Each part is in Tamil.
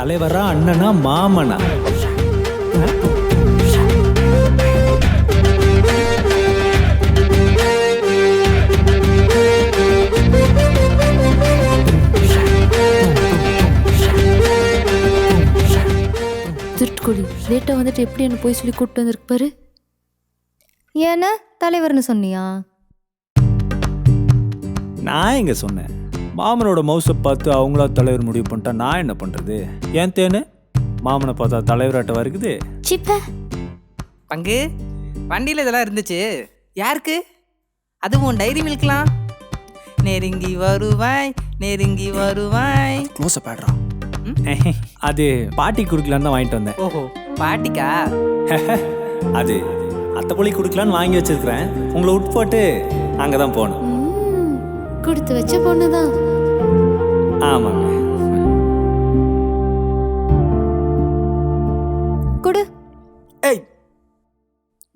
தலைவரா, அண்ணனா, மாமனா? திருட்டுக்கோழி லேட்டாக வந்துட்டு எப்படி என்ன போய் சொல்லி கூப்பிட்டு வந்திருக்கு பாரு. ஏன்னா தலைவர்னு சொன்னியா? நான் எங்க சொன்னேன்? மாமனோட மவுஸை பார்த்து அவங்களா தலைவர் முடிவு பண்ணிட்டா நான் என்ன பண்றது? ஏன் தேனு மாமனை பார்த்தா தலைவராட்ட வருகுது. சிப்ப பங்கு வண்டியில் இதெல்லாம் இருந்துச்சு. யாருக்கு? அதுவும் டைரி மில்க்லாம். நெருங்கி வருவாய் நெருங்கி வருவாய். க்ளோஸ் அப் ஆடுறான். அது பாட்டி கொடுக்கலான்னு தான் வாங்கிட்டு வந்தேன். ஓஹோ, பாட்டிக்கா? அது அத்தை பொழி கொடுக்கலான்னு வாங்கி வச்சிருக்கிறேன். உங்களை விட்டு போட்டு அங்கே தான் போகணும். கொடுத்து வச்ச பொண்ணுதான். ஆமாங்க. கொடு. ஏய்,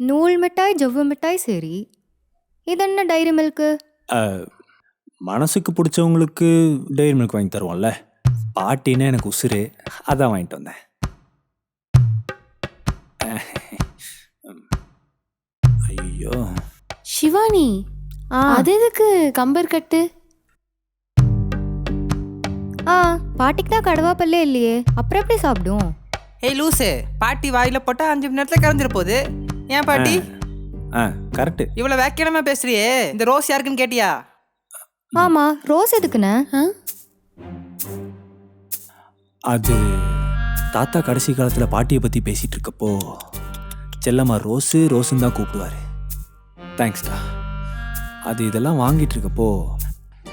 நூல் மிட்டாய் ஜவ்வு மிட்டாய் சரி, இது என்ன டைரி மில்க்கு? மனசுக்கு பிடிச்சவங்களுக்கு டெய்ரி மில்க் வாங்கி தருவோம்ல. பாட்டின்னு எனக்கு உசுரு, அதான் வாங்கிட்டு வந்தேன். ஐயோ சிவானி, அது எதுக்கு கம்பர் கட்டு? பாட்டிக்கு தான் கடவாப்பல்லே இல்லையே, அப்புறம் எப்படி சாப்பிடும்? ஏய் லூசு, பாட்டி வாயில போட்டா 5 மணி நேரத்தில் கரைஞ்சிட போகுது. ஏன் பாட்டி கரெக்டு. இவ்வளோ வேக்கியமா பேசுறியே? இந்த ரோஸ் யாருக்குன்னு கேட்டியா? ஆமா, ரோஸ் எதுக்குண்ணே? அது தாத்தா கடைசி காலத்தில் பாட்டியை பற்றி பேசிகிட்டு இருக்கப்போ செல்லம்மா ரோஸு ரோஸுன்னு தான் கூப்பிடுவார். தேங்க்ஸ்டா. அது இதெல்லாம் வாங்கிட்டு இருக்கப்போ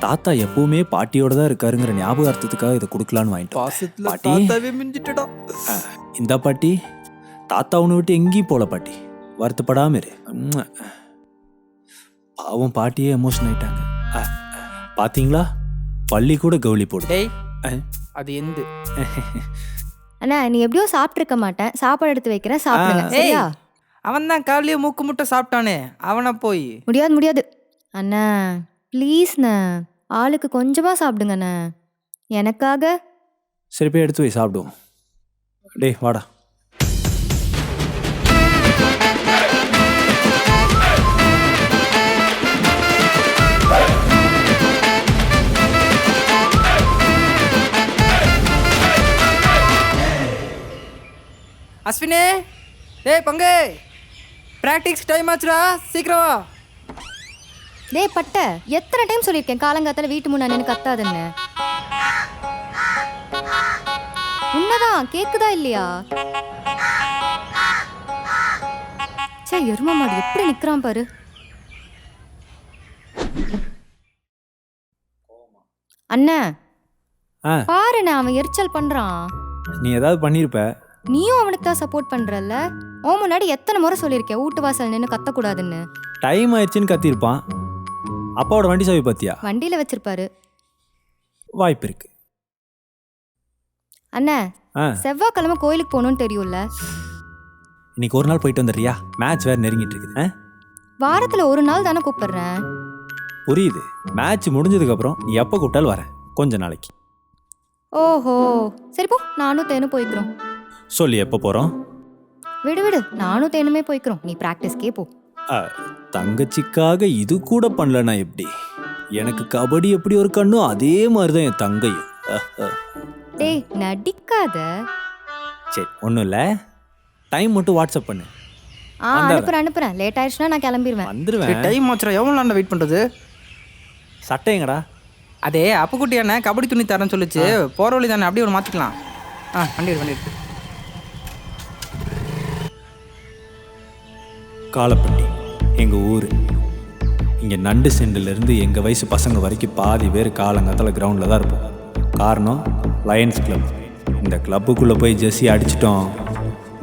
தாத்தா எப்பவுமே பாட்டியோட தான் இருக்காருங்கிற ஞாபகார்த்தத்துக்காக இதை கொடுக்கலான்னு வாங்கிட்டோம். பாட்டி, இந்த பாட்டி தாத்தா உன்னை விட்டு எங்கேயும் போல பாட்டி, வருத்தப்படாம இரு. பாவம் பாட்டியே எமோஷன் ஆயிட்டாங்க. பாத்தீங்களா, பள்ளி கூட கவுளி போடு. டேய், அது எந்து. அண்ணா, நீ எப்படியோ சாப்பிட்ருக்க மாட்டேன், சாப்பாடு எடுத்து வைக்கிறேன், சாப்பிடுங்க. சரியா? அவன் தான் காலையே மூக்கு முட்டை சாப்பிட்டானே, அவனை போய். முடியாது முடியாது அண்ணா, ப்ளீஸ்ண்ணா, ஆளுக்கு கொஞ்சமாக சாப்பிடுங்கண்ணா, எனக்காக. சரி, போய் எடுத்து போய் சாப்பிடுவோம். டேய் வாடா. அஸ்வினே, டேய் பங்கு, ப்ராக்டிக்ஸ் டைம் ஆச்சுடா, சீக்கிரம் வா. டேய் பட்டை, எத்தனை டைம் சொல்லியிருக்கேன் காலங்காத்தால வீட்டு முன்னாடி எனக்கு கத்தாதுன்னு. உன்னதான் கேக்குதா இல்லையா? சே, எரும மாடு எப்படி நிக்கிறான் பாரு. அண்ணா பாருண்ணா, அவன் எரிச்சல் பண்றான். நீ ஏதாவது பண்ணியிருப்ப. நீயும் அவனுக்கு தான் சப்போர்ட் பண்றல்ல. ஓ முன்னாடி எத்தனை முறை சொல்லியிருக்கேன் வீட்டு வாசல் நின்று கத்தக்கூடாதுன்னு. டைம் ஆயிடுச்சுன்னு கத்திருப்பான். அப்பாவோட வண்டி சாவி பார்த்தியா? வண்டியில வச்சிருப்பாரு. வாய்ப்பு இருக்கு. அண்ணா, செவ்வாய்க்கிழமை கோயிலுக்கு போகணும்னு தெரியும்ல. இன்னைக்கு ஒரு நாள் போயிட்டு வந்துடுறியா? மேட்ச் வேற நெருங்கிட்டு இருக்குது. வாரத்துல ஒரு நாள் தானே கூப்பிடுறேன். புரியுது. மேட்ச் முடிஞ்சதுக்கு அப்புறம் நீ எப்போ கூப்பிட்டாலும் வரேன், கொஞ்ச நாளைக்கு. ஓஹோ, சரி போ, நானும் தேனும் போய்க்கிறோம். சொல்லி எப்போ போறோம்? விடு விடு, நானும் தேனுமே போய்க்கிறோம், நீ பிராக்டிஸ்க்கே போ. தங்கச்சிக்காக இது கூட பண்ணலனா எப்படி? எனக்கு கபடி எப்படி ஒரு கண்ணோ அதே மாதிரிதான் என் தங்கையும். டேய் நடிக்காத. சரி, ஒன்றும் இல்லை, டைம் மட்டும் வாட்ஸ்அப் பண்ணு. அனுப்புறேன். லேட் ஆயிடுச்சுன்னா நான் கிளம்பிடுவேன். வந்துடுவேன். டைம் ஆச்சுடா, எவ்வளோ நாள் வெயிட் பண்ணுறது? சட்டைங்கடா. அதே அப்புக்குட்டி அண்ணே கபடி துணி தரேன்னு சொல்லிச்சு. போகிற வழி தானே, அப்படியே ஒரு மாற்றிக்கலாம். வண்டி காலப்பட்டி எங்கள் ஊர். இங்கே நண்டு செண்டுலேருந்து எங்கள் வயசு பசங்க வரைக்கும் பாதி பேர் காலங்காத்தால கிரவுண்டில் தான் இருப்போம். காரணம் லயன்ஸ் கிளப். இந்த கிளப்புக்குள்ளே போய் ஜெர்சி அடிச்சிட்டோம்,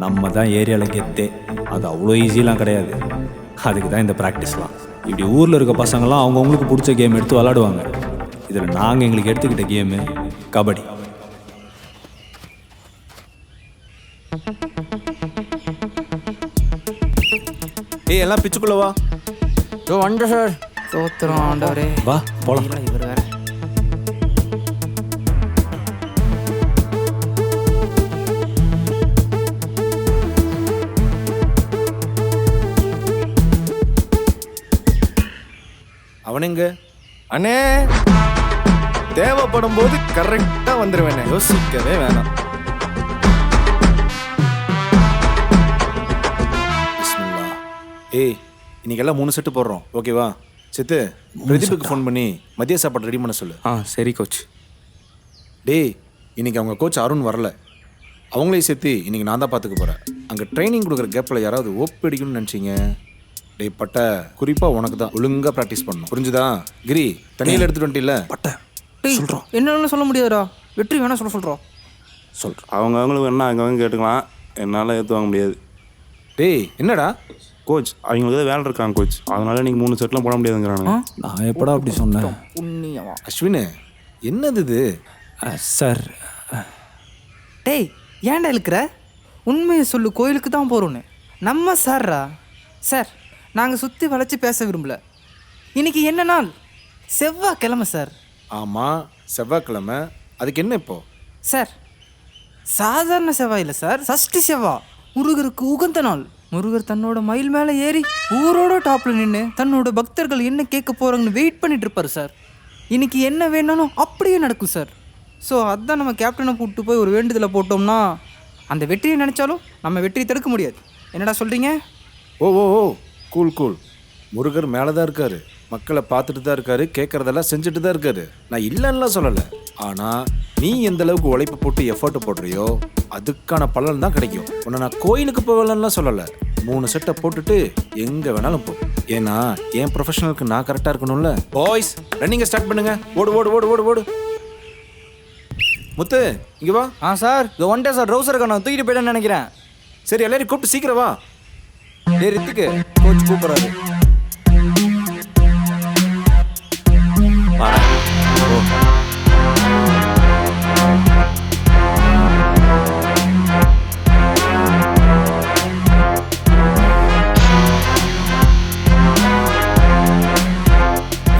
நம்ம தான் ஏரியாவில் கெத்தே. அது அவ்வளோ ஈஸியெலாம் கிடையாது. அதுக்கு தான் இந்த ப்ராக்டிஸ்லாம். இப்படி ஊரில் இருக்க பசங்கள்லாம் அவங்கவுங்களுக்கு பிடிச்ச கேம் எடுத்து விளாடுவாங்க. இதில் நாங்கள் எங்களுக்கு எடுத்துக்கிட்ட கேமு கபடி. ஏய், எல்லாம் பிச்சுக்குள்ள வா. வண்ட சார், தோத்துறோம் ஆண்டவரே. வா போலாம். இவர் வேற அவனுங்க அண்ணே தேவைப்படும் போது கரெக்டா வந்துருவேண்ணே, யோசிக்கவே வேணாம். பிஸ்மில்லா. ஏய் இன்னைக்கு எல்லாம் 3 செட்டு போடுறோம், ஓகேவா? சித்து பிரதீப்புக்கு ஃபோன் பண்ணி மதிய சாப்பாடு ரெடி பண்ண சொல்லு. சரி கோச். டேய் இன்னைக்கு அவங்க கோச் அருண் வரல, அவங்களையும் சேர்த்து இன்னைக்கு நான் தான் பார்த்துக்க போகிறேன். அங்கே ட்ரைனிங் கொடுக்குற கேப்பில் யாராவது ஓப்பு அடிக்கணும்னு நினச்சிங்க, டேய் பட்ட குறிப்பாக உனக்கு தான் ஒழுங்காக ப்ராக்டிஸ் பண்ணணும், புரிஞ்சுதா? கிரி தண்ணியில் எடுத்துட்டு வந்துட்டில்ல? பட்ட சொல்கிறோம் என்னன்னு சொல்ல முடியாதுடா, வெற்றி வேணா சொல்கிறோம். சொல்கிறோம். அவங்களுக்கு வேணா அவங்க கேட்டுக்கலாம், என்னால் ஏற்றுவாங்க முடியாது. டேய் என்னடா கோச் அவங்களுக்கு ஏதாவது வேலை இருக்காங்க கோச், அதனால நீங்கள் 3 செட்லாம் போட முடியாதுங்கிறானுங்க. நான் எப்படா அப்படி சொன்னேன்? புண்ணியமா. அஸ்வின் என்னது இது? சார் டேய் ஏன்டா இழுக்கிற? உண்மையை சொல்லு, கோயிலுக்கு தான் போகிறோன்னு. நம்ம சார்ரா சார், நாங்கள் சுற்றி வளைச்சி பேச விரும்பல. இன்னைக்கு என்ன நாள்? செவ்வாய்க்கிழமை சார். ஆமாம் செவ்வாய்க்கிழமை, அதுக்கு என்ன இப்போ? சார் சாதாரண செவ்வாய் இல்லை சார், சஷ்டி செவ்வாய், முருகருக்கு உகந்த நாள். முருகர் தன்னோட மயில் மேலே ஏறி ஊரோட டாப்பில் நின்று தன்னோட பக்தர்கள் என்ன கேட்க போகிறாங்கன்னு வெயிட் பண்ணிட்டு இருப்பார் சார். இன்னைக்கு என்ன வேணாலும் அப்படியே நடக்கும் சார். ஸோ அதான் நம்ம கேப்டனை கூப்பிட்டு போய் ஒரு வேண்டுதலை போட்டோம்னா அந்த வெற்றியை நினச்சாலும் நம்ம வெற்றியை தடுக்க முடியாது. என்னடா சொல்கிறீங்க? ஓ ஓ ஓ கூல் கூல். முருகர் மேலே தான் இருக்காரு, மக்களை பார்த்துட்டு தான் இருக்காரு, கேட்குறதெல்லாம் செஞ்சுட்டு தான் இருக்காரு. நான் இல்லைன்னுலாம் சொல்லலை, ஆனால் நீ எந்த அளவுக்கு உழைப்பு போட்டு எஃபர்ட் போடுறியோ அதுக்கான பலன் தான் கிடைக்கும். உன்னை நான் கோயிலுக்கு போகலன்னுலாம் சொல்லலை, 3 செட்டை போட்டுட்டு எங்கே வேணாலும் போ. ஏன்னா என் ப்ரொஃபஷனலுக்கு நான் கரெக்டாக இருக்கணும்ல. பாய்ஸ் ரன்னிங்கை ஸ்டார்ட் பண்ணுங்க, ஓடு ஓடு ஓடு ஓடு ஓடு. முத்து இங்கே வா. சார் இது ஒன்டே சார், ட்ரௌசர் நான் தூக்கிட்டு போயிட்டேன்னு நினைக்கிறேன். சரி எல்லாரையும் கூப்பிட்டு சீக்கிரம் வா. டேய் ரித்துக்கு கோச் கூப்பிட்றாரு.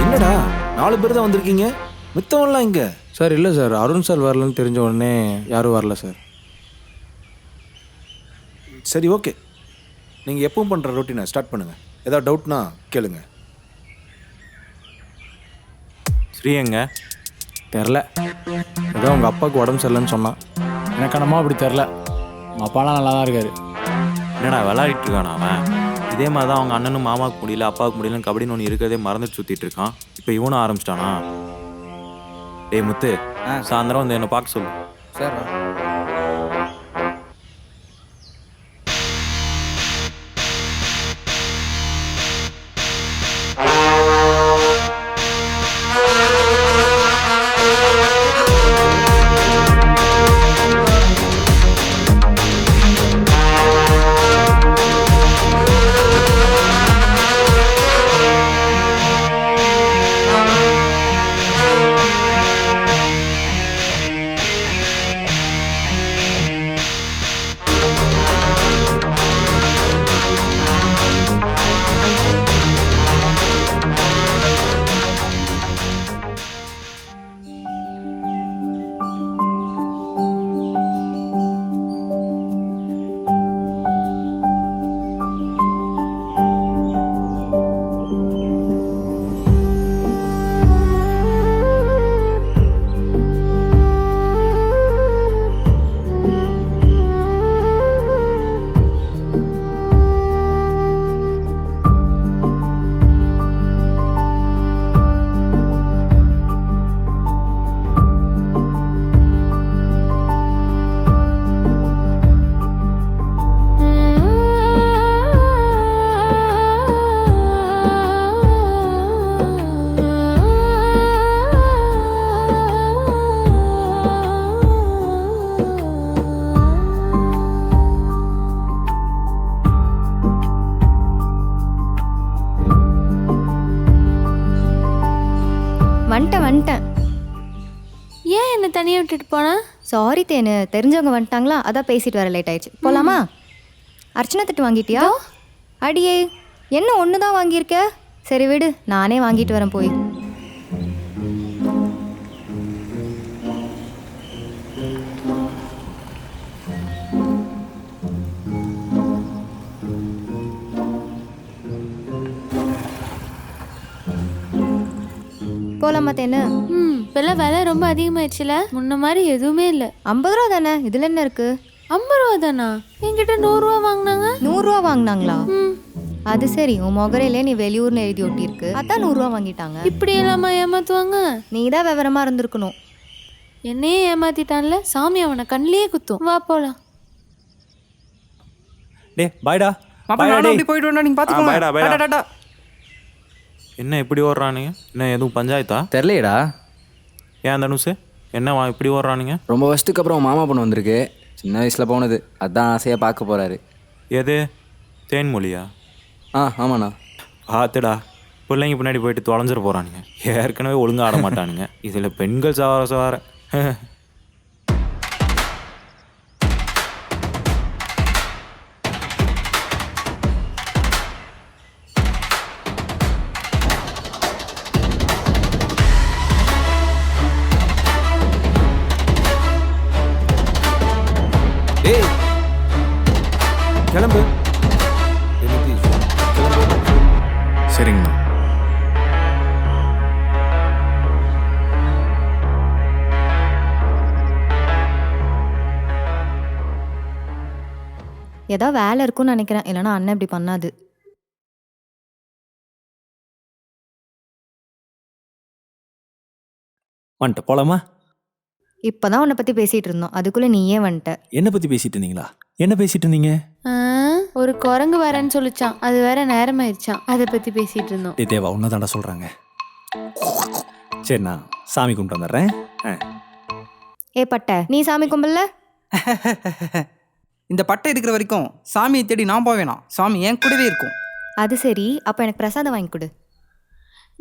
என்னடா 4 பேர் தான் வந்திருக்கீங்க, மித்தவன்லாம் இங்க? சார் இல்லை சார், அருண் சார் வரலன்னு தெரிஞ்ச உடனே யாரும் வரல சார். சரி ஓகே, நீங்கள் எப்பவும் பண்ணுற ரொட்டீனை ஸ்டார்ட் பண்ணுங்கள். ஏதாவது டவுட்னா கேளுங்க. ஸ்ரீ எங்க? தெரில, ஏதோ உங்கள் அப்பாவுக்கு உடம்பு சரியில்லைன்னு சொன்னான். எனக்கு என்னமோ அப்படி தெரில, உங்கள் அப்பாலாம் நல்லா தான் இருக்காரு. என்னடா விளையாடிட்டு இருக்கானா அவன்? இதே மாதிரி தான் அவங்க அண்ணனும் மாமாவுக்கு முடியல அப்பாவுக்கு முடியலன்னு கபடின்னு ஒன்று இருக்கிறதே மறந்துட்டு சுற்றிட்டு இருக்கான். இப்போ இவனும் ஆரம்பிச்சிட்டானா? டேய் முத்து, சாயந்தரம் வந்து என்னை பார்க்க சொல்லு. சார் வந்துட்டேன். ஏன் என்னை தனியாக விட்டுட்டு போனா? சாரி தேனு, தெரிஞ்சவங்க வந்துட்டாங்களா, அதான் பேசிட்டு வர லேட் ஆயிடுச்சு. போலாமா? அர்ச்சனை தட்டு வாங்கிட்டியா? அடியே என்ன ஒன்று தான் வாங்கியிருக்க? சரி விடு, நானே வாங்கிட்டு வரேன் போய். போலாமா தேனு? இப்பெல்லாம் விலை ரொம்ப அதிகமாயிடுச்சுல, முன்ன மாதிரி எதுவுமே இல்லை. 50 ரூபா தானே, இதுல என்ன இருக்கு? 50 ரூபா தானா? என்கிட்ட 100 ரூபா வாங்கினாங்க. 100 ரூபா வாங்கினாங்களா? அது சரி, உன் முகரையிலே நீ வெளியூர்னு எழுதி ஒட்டியிருக்கு, அதான் 100 ரூபா வாங்கிட்டாங்க. இப்படி எல்லாமா ஏமாத்துவாங்க? நீ தான் விவரமா இருந்திருக்கணும். என்னையே ஏமாத்திட்டான்ல, சாமி அவனை கண்ணிலேயே குத்தும். வா போலாம். டே பாய்டா. மாப்பிள நானும் அப்படி போயிட்டு வரேன், நீங்க பாய்டா, பாய்டா. பாத்துக்கோங்க. டாடா. என்ன இப்படி ஓடுறானுங்க? என்ன எதுவும் பஞ்சாயத்தா? தெரியலையடா. ஏன் தனுஷு என்ன இப்படி ஓடுறானுங்க? ரொம்ப வருஷத்துக்கு அப்புறம் மாமா பொண்ணு வந்திருக்கு. சின்ன வயசில் போனது, அதான் ஆசையாக பார்க்க போகிறாரு. எது தேன்மொழியா? ஆமாண்ணா. பார்த்துடா, பிள்ளைங்க பின்னாடி போயிட்டு தொலைஞ்சிட போகிறானுங்க. ஏற்கனவே ஒழுங்காக ஆட மாட்டானுங்க, இதில் பெண்கள் சவார. ஏய் கிளம்பு. சரிங்கண்ணா. ஏதோ வேலை இருக்கும்னு நினைக்கிறேன், இல்லைன்னா அண்ணன் இப்படி பண்ணாது. வந்துட்ட போலாமா? இப்பதான் உன்னை பத்தி பேசிட்டு இருந்தோம், அதுக்குள்ள நீயே வந்துட்ட. என்ன பற்றி பேசிட்டு இருந்தீங்களா? என்ன பேசிட்டு இருந்தீங்க? ஒரு குரங்கு வரேன்னு சொல்லிச்சான், அது வேற நேரமாயிருச்சான், அதை பத்தி பேசிட்டு இருந்தோம். டே தேவா, உன்னை தாண்டா சொல்கிறாங்க. சரி, நான் சாமி கும்பிட்டு வந்துடுறேன். ஏ பட்டை, நீ சாமி கும்பல? இந்த பட்டை இருக்கிற வரைக்கும் சாமியை தேடி நான் போவேனா? சாமி என் கூடவே இருக்கும். அது சரி, அப்ப எனக்கு பிரசாதம் வாங்கி கொடு.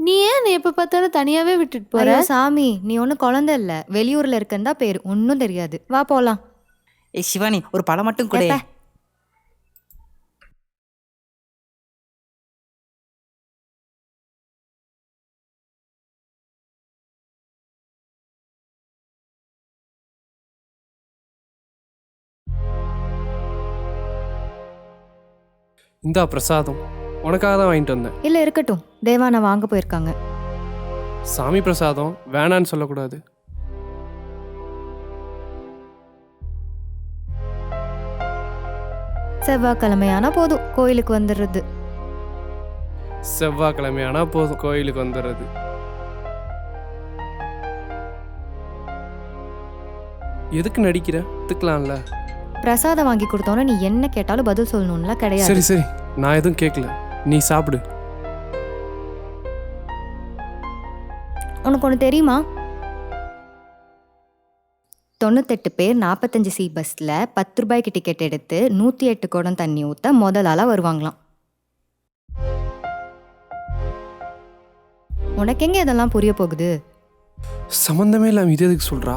நீ ஏன் நீ எப்ப பார்த்தாலும் தனியாவே விட்டுட்டு போற? ஐயோ சாமி, நீ ஒன்றும் குழந்தை இல்ல, வெளியூர்ல இருக்கந்தா பேரு, ஒன்றும் தெரியாது. வா போலாம். ஏய் சிவானி, ஒரு பழம் மட்டும் கூட. ஏப்பா. இந்தா பிரசாதம், உனக்காக தான் வாங்கிட்டு வந்தேன். இல்ல இருக்கட்டும், தேவானை வாங்க போயிருக்காங்க. சாமி பிரசாதம் வேணான்னு சொல்லக்கூடாது. செவ்வாய்க்கிழமையானா போதும் கோயிலுக்கு வந்துடுறது. செவ்வாய்க்கிழமையானா போதும் கோயிலுக்கு வந்துடுறது. எதுக்கு நடிக்கிற? திக்கலாம்ல. பிரசாதம் வாங்கி கொடுத்தோன்னா நீ என்ன கேட்டாலும் பதில் சொல்லணும்ல கிடையாது. சரி சரி, நான் எதுவும் கேட்கல, நீ சாப்பிடு. உனக்கு ஒன்று தெரியுமா? 98 பேர் 45C பஸ்ல 10 ரூபாய்க்கு டிக்கெட் எடுத்து 108 குடம் தண்ணி ஊற்ற முதல் ஆளா வருவாங்களாம். உனக்கு எங்க இதெல்லாம் புரிய போகுது? சம்மந்தமே இல்லாம இது எதுக்கு சொல்றா?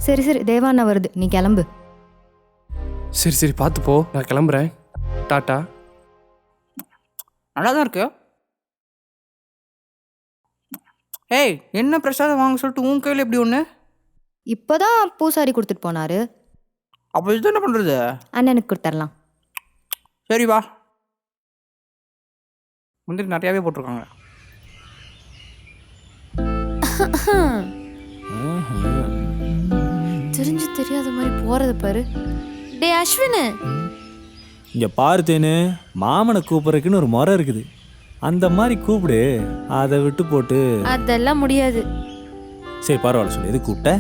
சரி சரி, தேவாண்ணா வருது, நீ கிளம்பு. சரி சரி, பார்த்து போ, நான் கிளம்புறேன். டாட்டா. நல்லா தான் இருக்கு. ஏய், என்ன பிரசாதம் வாங்க சொல்லிட்டு உன் கையில் எப்படி ஒன்று? இப்போதான் பூசாரி கொடுத்துட்டு போனாரு. அப்போ இது என்ன பண்ணுறது? அண்ணனுக்கு கொடுத்துடலாம். சரி வா. முந்திரி நிறையாவே போட்டிருக்காங்க. தெரிஞ்சு தெரியாத மாதிரி போறத பாரு. டே அஸ்வின், இங்கே பார்த்தேன்னு மாமனை கூப்பிட்றதுக்குன்னு ஒரு முறை இருக்குது, அந்த மாதிரி கூப்பிடு. அதை விட்டு போட்டு அதெல்லாம் முடியாது. சரி பரவாயில்ல, சொல்லு எது கூப்பிட்ட?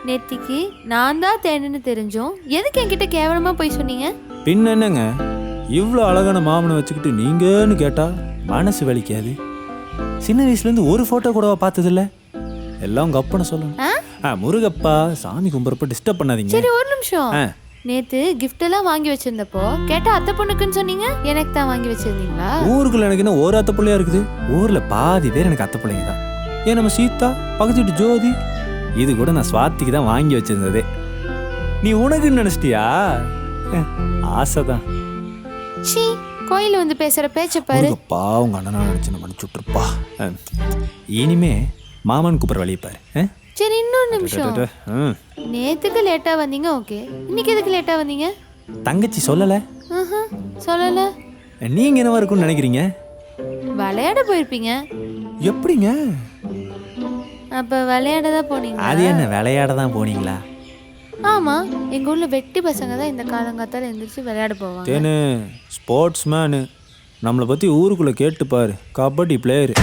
நேத்திக்கு நான் தான் தேனுன்னு தெரிஞ்சோம், எதுக்கு என்கிட்ட கேவலமா போய் சொன்னீங்க? பின்ன என்னங்க, இவ்வளோ அழகான மாமனை வச்சுக்கிட்டு நீங்கன்னு கேட்டா மனசு வலிக்காது? சின்ன வயசுலேருந்து ஒரு ஃபோட்டோ கூடவா பார்த்ததில்ல? எல்லாம் உங்கள் அப்பனை சொல்லணும். முருகப்பா, சாமி கும்பிட்றப்ப டிஸ்டர்ப் பண்ணாதீங்க. சரி ஒரு நிமிஷம். நேத்து கிஃப்ட் எல்லாம் வாங்கி வச்சிருந்தப்போ கேட்டா அத்தை பொண்ணுக்குன்னு சொன்னீங்க, எனக்கு தான் வாங்கி வச்சிருந்தீங்களா? ஊருக்குள்ள எனக்கு என்ன ஒரு அத்தை பிள்ளையா இருக்குது? ஊர்ல பாதி பேர் எனக்கு அத்தை பிள்ளைங்க தான். ஏன் நம்ம சீதா, பக்கத்து வீட்டு ஜோதி, இது கூட நான் ஸ்வாதிக்கு தான் வாங்கி வச்சிருந்ததே. நீ உனக்குன்னு நினைச்சிட்டியா? ஆசைதான். சீ, கோயில வந்து பேசுற பேச்ச பாரு. முருகப்பா, உங்க அண்ணனா நினைச்சு நம்ம சுட்டுருப்பா. இனிமே மாமன் கூப்பிட்ற வழியை பாரு. சரி இன்னொரு நிமிஷம். நேத்துக்கு லேட்டா வந்தீங்க, ஓகே. இன்னைக்கு எதுக்கு லேட்டா வந்தீங்க? தங்கச்சி சொல்லல. சொல்லல. நீங்க என்னவா இருக்கும்னு நினைக்கிறீங்க? விளையாட போயிருப்பீங்க. எப்படிங்க? அப்போ விளையாட தான் போனீங்க? அது என்ன விளையாட தான் போனீங்களா? ஆமாம், எங்கள் ஊரில் வெட்டி பசங்க தான் இந்த காலங்காத்தால் எழுந்திரிச்சு விளையாட போவாங்க. தேனு ஸ்போர்ட்ஸ் மேனு, நம்மளை பற்றி ஊருக்குள்ளே கேட்டு பாரு. கபடி பிளேயரு.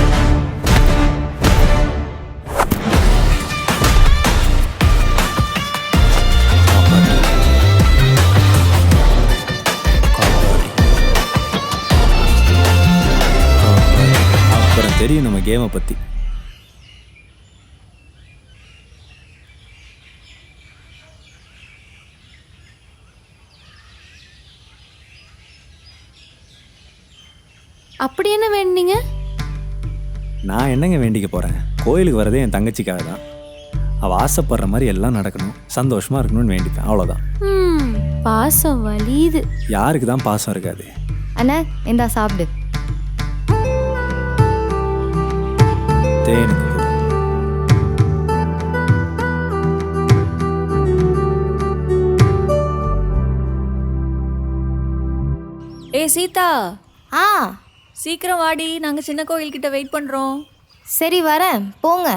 அப்புறம் தெரியும் நம்ம கேமை பற்றி. அப்படி என்ன வேணுனீங்க? நான் என்னங்க வேண்டிக்க போகிறேன்? கோயிலுக்கு வரதே என் தங்கச்சிக்காக தான். அவள் ஆசைப்படுற மாதிரி எல்லாம் நடக்கணும், சந்தோஷமாக இருக்கணும்னு வேண்டிப்பேன், அவ்வளோதான். பாசம் வலியுது. யாருக்கு தான் பாசம் இருக்காது? அண்ணா இந்தா சாப்பிடு. தேனுக்கு கொடு. ஏய் சீதா, ஆ சீக்கிரம் வாடி, நாங்கள் சின்ன கோயில்கிட்ட வெயிட் பண்ணுறோம். சரி வரேன், போங்க.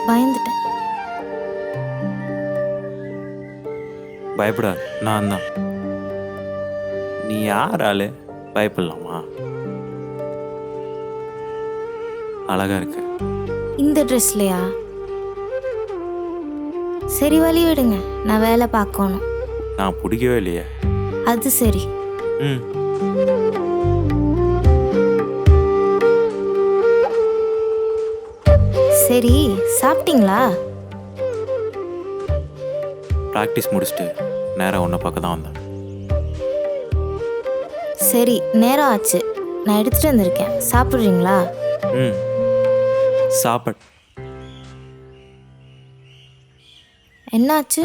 பயந்துட்டேன். பயப்படா, நான் தான். நீ யார் ஆளு? பயப்படலாமா? அழகா இருக்கு. இந்த ட்ரெஸ்லையா? சரி வழி விடுங்க, நான் வேலை பார்க்கணும். நான் பிடிக்கவே இல்லையே. அது சரி. ம். சரி சாப்பிட்டீங்களா? ப்ராக்டிஸ் முடிச்சுட்டு நேராக உன்னை பார்க்க தான் வந்தேன். சரி நேரம் ஆச்சு, நான் எடுத்துட்டு வந்திருக்கேன், சாப்பிட்றீங்களா? ம். சாப்பாடு என்னாச்சு?